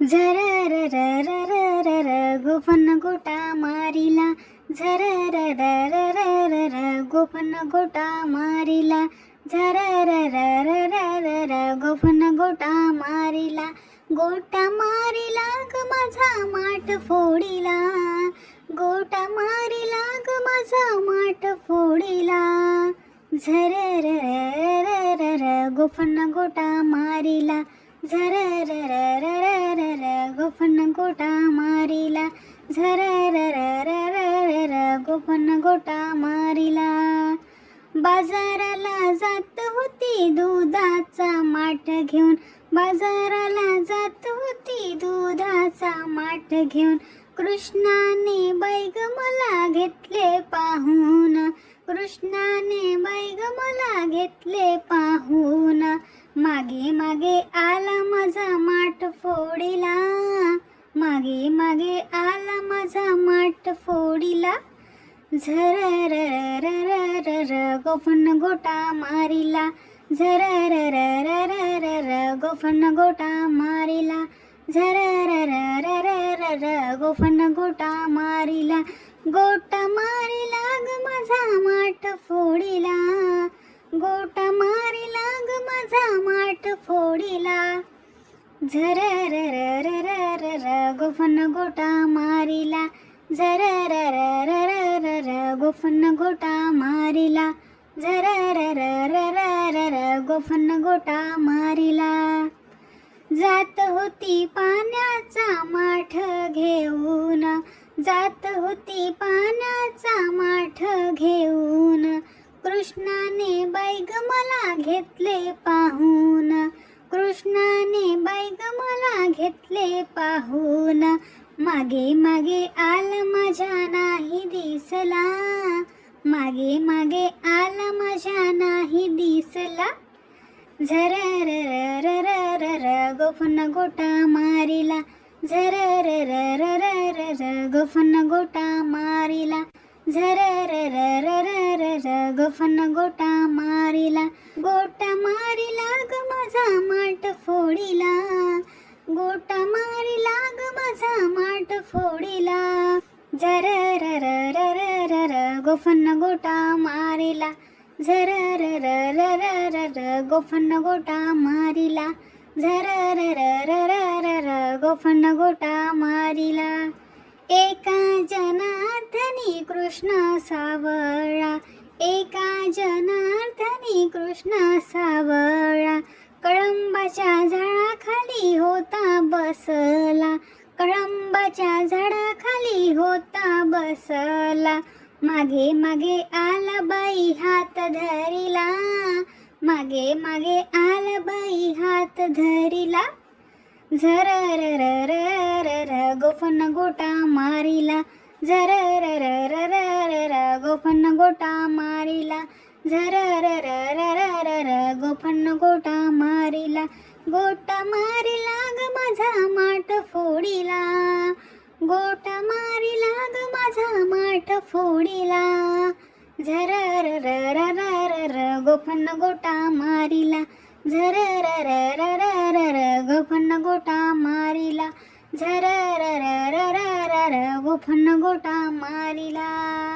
झर र र र र र र गोफन गोटा मारिला. झर र र र र र र गोफन गोटा मारिला. झर र र र र र र गोफन गोटा मारिला. गोटा मारिला ग माझा माठ फोडिला. गोटा मारिला ग माझा माठ फोडिला. झर र र र र र गोफन गोटा मारिला. झर र र र र र र गोफन गोटा मारिला. झर र र र र र र गोफन गोटा मारिला. बाजाराला जात होती दुधाचा माठ घेऊन. बाजाराला जात होती दुधाचा माठ घेऊन. कृष्णाने बैग मला घेतले पाहून. कृष्णाने बैग मला घेतले पाहून. मागे मागे आला माझा माठ फोडिला. मागे मागे आला माझा माठ फोडिला. झर र र र र र गोफन गोटा मारिला. झर र र र र र र गोफन गोटा मारिला. झर र र र र र र गोफन गोटा मारिला. गोटा मारिला ग माझा माठ फोडिला. गोटा मारिला ग माझा माठ फोडिला. झर र र र र र र गोफन गोटा मारिला. झर र र र र र र गोफन गोटा मारिला. झर र र र र र र गोफन गोटा मारिला. जात होती पाण्याचा माठ घेऊन. जात होती पाण्याचा माठ घेऊन. कृष्णाने बैग मला घेतले पाहून. कृष्णाने बैग मला घेतले पाहून. मागे मागे आला माझ्या नाही दिसला. मागे मागे आला माझ्या नाही दिसला. झर र र र र र र गोफन गोटा मारिला. झर र र र र र र गोफन गोटा मारिला. झर र र र र र र गोफन गोटा मारिला. गोटा मारिला ग माझा माठ फोडिला. गोटा मारिला ग माझा माठ फोडिला. झर र र र र र र गोफन गोटा मारिला. झर र र र र र र गोफन गोटा मारिला. झर र र र र र र गोफन गोटा मारिला. एका जनार्दनी कृष्ण सावळा. एका जनार्दनी कृष्ण सावळा. कळंबाच्या झाडाखाली होता बसला. कळंबाच्या झाडाखाली होता बसला. मागे मागे आला बाई हात धरिला. मागे मागे आला बाई हात धरिला. झर र र र र र गोफन गोटा मारिला. झर र र र र र र गोफन गोटा मारिला. झर र र र र र र गोफन गोटा मारिला. गोटा मारिला ग माझा माठ फोडिला. गोटा मारिला ग माझा माठ फोडिला. झर र र र र र र गोफन गोटा मारिला. झर र र र र र र गोफन गोटा मारिला. झर र र र र र र गोफन गोटा मारिला.